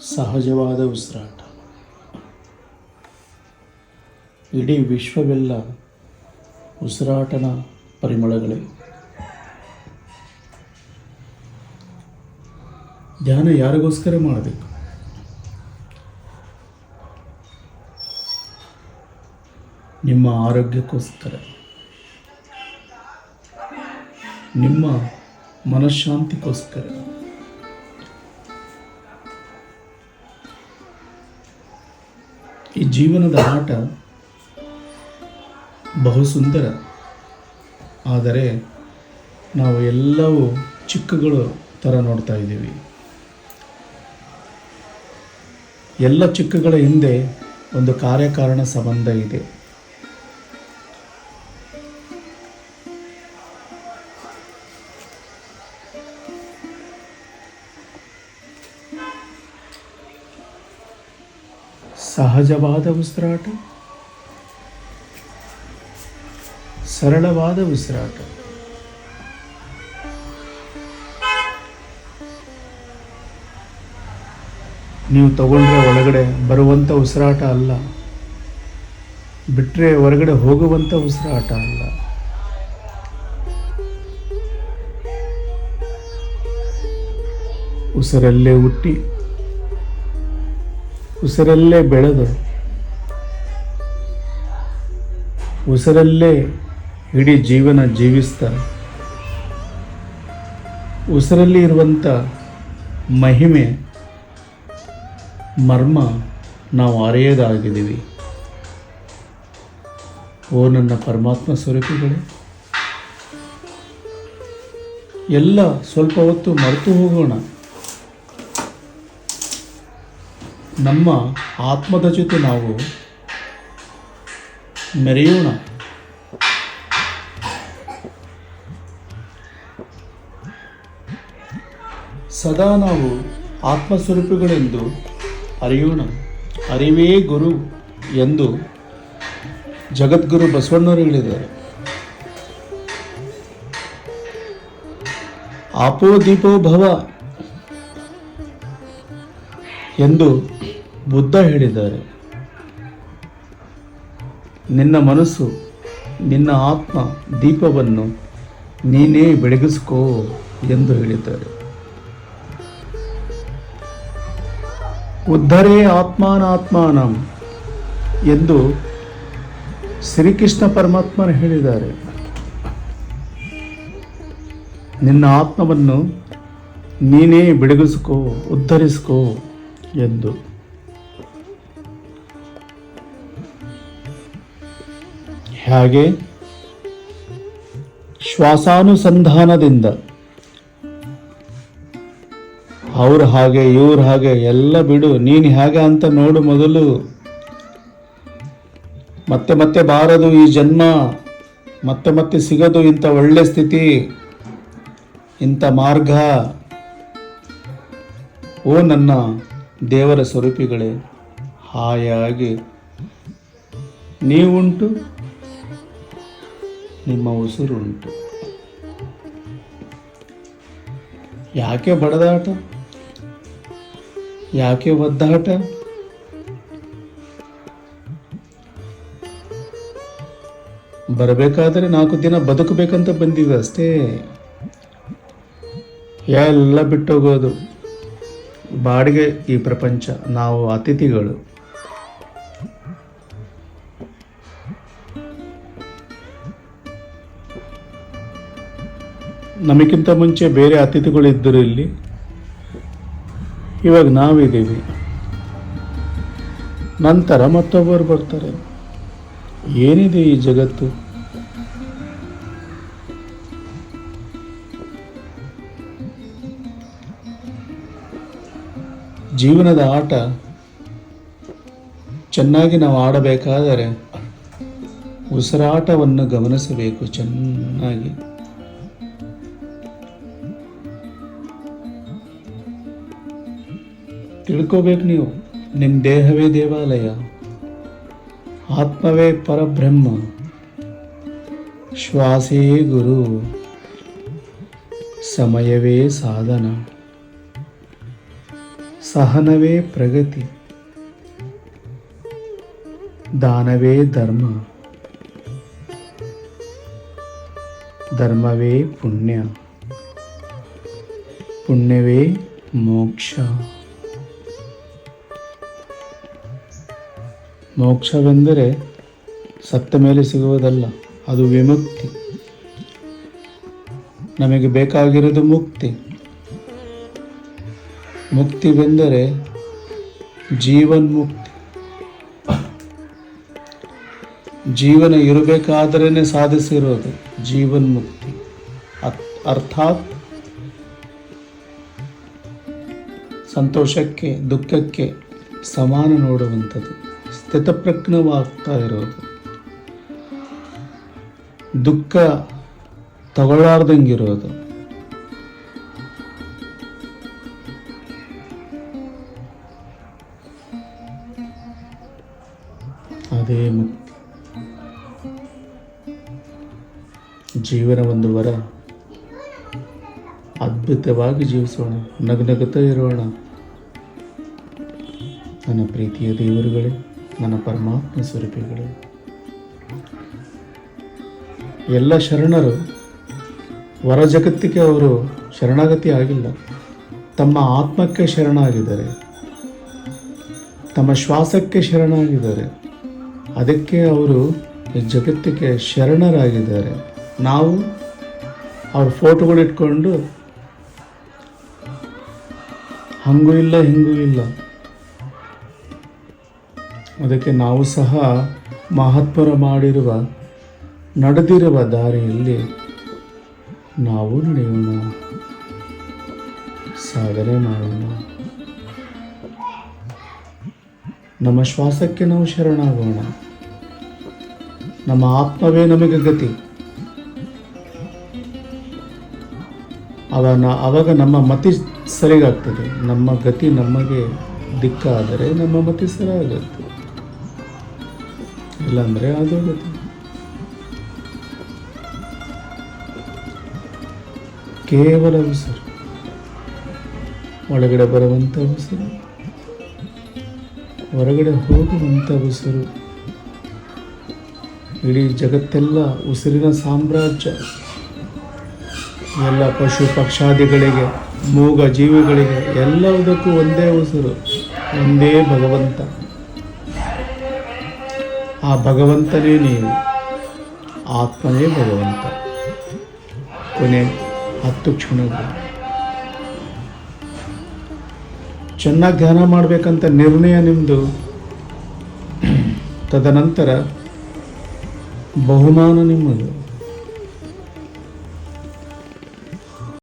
ಸಹಜವಾದ ಉಸಿರಾಟ. ಇಡೀ ವಿಶ್ವವೆಲ್ಲ ಉಸಿರಾಟನ ಪರಿಮಳಗಳೇ. ಧ್ಯಾನ ಯಾರಿಗೋಸ್ಕರ ಮಾಡಬೇಕು? ನಿಮ್ಮ ಆರೋಗ್ಯಕ್ಕೋಸ್ಕರ, ನಿಮ್ಮ ಮನಃಶಾಂತಿಗೋಸ್ಕರ. ಈ ಜೀವನದ ಆಟ ಬಹು ಸುಂದರ, ಆದರೆ ನಾವು ಎಲ್ಲವೂ ಚಿಕ್ಕಗಳು ಥರ ನೋಡ್ತಾ ಇದ್ದೀವಿ. ಎಲ್ಲ ಚಿಕ್ಕಗಳ ಹಿಂದೆ ಒಂದು ಕಾರ್ಯಕಾರಣ ಸಂಬಂಧ ಇದೆ. ಸಹಜವಾದ ಉಸಿರಾಟ, ಸರಳವಾದ ಉಸಿರಾಟ. ನೀವು ತಗೊಂಡ್ರೆ ಒಳಗಡೆ ಬರುವಂಥ ಉಸಿರಾಟ ಅಲ್ಲ, ಬಿಟ್ಟರೆ ಹೊರಗಡೆ ಹೋಗುವಂಥ ಉಸಿರಾಟ ಅಲ್ಲ. ಉಸಿರಲ್ಲೇ ಹುಟ್ಟಿ, ಉಸಿರಲ್ಲೇ ಬೆಳೆದು, ಉಸಿರಲ್ಲೇ ಇಡೀ ಜೀವನ ಜೀವಿಸ್ತಾರೆ. ಉಸಿರಲ್ಲಿ ಇರುವಂಥ ಮಹಿಮೆ, ಮರ್ಮ ನಾವು ಅರಿಯದಾಗಿದ್ದೀವಿ. ಓ ನನ್ನ ಪರಮಾತ್ಮ ಸ್ವರೂಪಿಗಳೇ, ಎಲ್ಲ ಸ್ವಲ್ಪ ಹೊತ್ತು ಮರೆತು ಹೋಗೋಣ. ನಮ್ಮ ಆತ್ಮದ ಜೊತೆ ನಾವು ಮೆರೆಯೋಣ. ಸದಾ ನಾವು ಆತ್ಮಸ್ವರೂಪಿಗಳೆಂದು ಅರಿಯೋಣ. ಅರಿವೇ ಗುರು ಎಂದು ಜಗದ್ಗುರು ಬಸವಣ್ಣವರು ಹೇಳಿದ್ದಾರೆ. ಆಪೋ ದೀಪೋ ಭವ ಎಂದು ಬುದ್ಧ ಹೇಳಿದ್ದಾರೆ. ನಿನ್ನ ಮನಸ್ಸು, ನಿನ್ನ ಆತ್ಮ ದೀಪವನ್ನು ನೀನೇ ಬೆಳಗಿಸ್ಕೋ ಎಂದು ಹೇಳಿದ್ದಾರೆ. ಉದ್ಧರೇ ಆತ್ಮಾನಾತ್ಮಾನಂ ಎಂದು ಶ್ರೀಕೃಷ್ಣ ಪರಮಾತ್ಮನು ಹೇಳಿದ್ದಾರೆ. ನಿನ್ನ ಆತ್ಮವನ್ನು ನೀನೇ ಬೆಳಗಿಸ್ಕೋ, ಉದ್ಧರಿಸ್ಕೋ ಎಂದು. ಹಾಗೆ ಶ್ವಾಸಾನುಸಂಧಾನದಿಂದ ಅವ್ರ ಹಾಗೆ ಇವ್ರ ಹಾಗೆ ಎಲ್ಲ ಬಿಡು, ನೀನು ಹೇಗೆ ಅಂತ ನೋಡು ಮೊದಲು. ಮತ್ತೆ ಮತ್ತೆ ಬಾರದು ಈ ಜನ್ಮ, ಮತ್ತೆ ಮತ್ತೆ ಸಿಗದು ಇಂಥ ಒಳ್ಳೆ ಸ್ಥಿತಿ, ಇಂಥ ಮಾರ್ಗ. ಓ ನನ್ನ ದೇವರ ಸ್ವರೂಪಿಗಳೇ, ಹಾಯಾಗಿ ನೀವುಂಟು, ನಿಮ್ಮ ಉಸಿರುಂಟು. ಯಾಕೆ ಬಡದಾಟ, ಯಾಕೆ ಒದ್ದಾಟ? ಬರಬೇಕಾದ್ರೆ 4 ದಿನ ಬದುಕಬೇಕಂತ ಬಂದಿದೆ ಅಷ್ಟೇ. ಎಲ್ಲ ಬಿಟ್ಟೋಗೋದು, ಬಾಡಿಗೆ ಈ ಪ್ರಪಂಚ, ನಾವು ಅತಿಥಿಗಳು. ನಮಗಿಂತ ಮುಂಚೆ ಬೇರೆ ಅತಿಥಿಗಳು ಇದ್ದರು ಇಲ್ಲಿ, ಇವಾಗ ನಾವಿದ್ದೀವಿ. ನಂತರ ಮತ್ತೊಬ್ಬರು ಬರ್ತಾರೆ. ಏನಿದೆ ಈ ಜಗತ್ತು? ಜೀವನದ ಆಟ ಚೆನ್ನಾಗಿ ನಾವು ಆಡಬೇಕಾದರೆ ಉಸಿರಾಟವನ್ನು ಗಮನಿಸಬೇಕು ಚೆನ್ನಾಗಿ. ತಿಳ್ಕೋಬೇಕು ನೀವು, ನಿಮ್ಮ ದೇಹವೇ ದೇವಾಲಯ, ಆತ್ಮವೇ ಪರಬ್ರಹ್ಮ, ಶ್ವಾಸೇ ಗುರು, ಸಮಯವೇ ಸಾಧನ, ಸಹನವೇ ಪ್ರಗತಿ, ದಾನವೇ ಧರ್ಮ, ಧರ್ಮವೇ ಪುಣ್ಯ, ಪುಣ್ಯವೇ ಮೋಕ್ಷ. ಮೋಕ್ಷವೆಂದರೆ ಸತ್ತ ಮೇಲೆ ಸಿಗುವುದಲ್ಲ, ಅದು ವಿಮುಕ್ತಿ. ನಮಗೆ ಬೇಕಾಗಿರೋದು ಮುಕ್ತಿ. ಮುಕ್ತಿವೆಂದರೆ ಜೀವನ್ಮುಕ್ತಿ. ಜೀವನ ಇರಬೇಕಾದ್ರೇ ಸಾಧಿಸಿರೋದು ಜೀವನ್ಮುಕ್ತಿ. ಅರ್ಥಾತ್ ಸಂತೋಷಕ್ಕೆ ದುಃಖಕ್ಕೆ ಸಮಾನ ನೋಡುವಂಥದ್ದು, ಸ್ಥಿತಪ್ರಜ್ಞವಾಗ್ತಾ ಇರೋದು, ದುಃಖ ತಗೊಳ್ಳಾರ್ದಂಗಿರೋದು. ಅದೇ ಮುಕ್ತಿ. ಜೀವನ ಒಂದು ವರ. ಅದ್ಭುತವಾಗಿ ಜೀವಿಸೋಣ, ನಗುನಗುತ್ತಾ ಇರೋಣ. ನನ್ನ ಪ್ರೀತಿಯ ದೇವರುಗಳೇ, ನನ್ನ ಪರಮಾತ್ಮ ಸ್ವರೂಪಿಗಳೇ, ಎಲ್ಲ ಶರಣರು ಹೊರ ಜಗತ್ತಿಗೆ ಅವರು ಶರಣಾಗತಿ ಆಗಿಲ್ಲ, ತಮ್ಮ ಆತ್ಮಕ್ಕೆ ಶರಣಾಗಿದ್ದಾರೆ, ತಮ್ಮ ಶ್ವಾಸಕ್ಕೆ ಶರಣಾಗಿದ್ದಾರೆ. ಅದಕ್ಕೆ ಅವರು ಈ ಜಗತ್ತಿಗೆ ಶರಣರಾಗಿದ್ದಾರೆ. ನಾವು ಅವ್ರ ಫೋಟೋಗಳಿಟ್ಕೊಂಡು ಹಂಗೂ ಇಲ್ಲ ಹಿಂಗೂ ಇಲ್ಲ. ಅದಕ್ಕೆ ನಾವು ಸಹ ಮಹಾತ್ಮರು ಮಾಡಿರುವ ನಡೆದಿರುವ ದಾರಿಯಲ್ಲಿ ನಾವು ನಡೆಯೋಣ, ಸಾಧನೆ ಮಾಡೋಣ. ನಮ್ಮ ಶ್ವಾಸಕ್ಕೆ ನಾವು ಶರಣಾಗೋಣ. ನಮ್ಮ ಆತ್ಮವೇ ನಮಗೆ ಗತಿ. ಆವಾಗ ನಮ್ಮ ಮತಿ ಸರಿಗಾಗ್ತದೆ. ನಮ್ಮ ಗತಿ ನಮಗೆ ದಿಕ್ಕಾದರೆ ನಮ್ಮ ಮತಿ ಸರಿಯಾಗುತ್ತೆ, ಇಲ್ಲಾಂದರೆ ಅದು ಗತಿ. ಕೇವಲ ಉಸಿರು, ಒಳಗಡೆ ಬರುವಂಥ ಉಸಿರು, ಹೊರಗಡೆ ಹೋಗುವಂಥ ಉಸಿರು. ಇಡೀ ಜಗತ್ತೆಲ್ಲ ಉಸಿರಿನ ಸಾಮ್ರಾಜ್ಯ. ಎಲ್ಲ ಪಶು ಪಕ್ಷಾದಿಗಳಿಗೆ, ಮೂಗ ಜೀವಿಗಳಿಗೆ ಎಲ್ಲದಕ್ಕೂ ಒಂದೇ ಉಸಿರು, ಒಂದೇ ಭಗವಂತ. ಆ ಭಗವಂತನೇ ನೀವು, ಆತ್ಮನೇ ಭಗವಂತ. ಕೊನೆ 10 ಕ್ಷಣಗಳು ಚೆನ್ನಾಗಿ ಧ್ಯಾನ ಮಾಡಬೇಕಂತ ನಿರ್ಣಯ ನಿಮ್ಮದು. ತದನಂತರ ಬಹುಮಾನ ನಿಮ್ಮದು.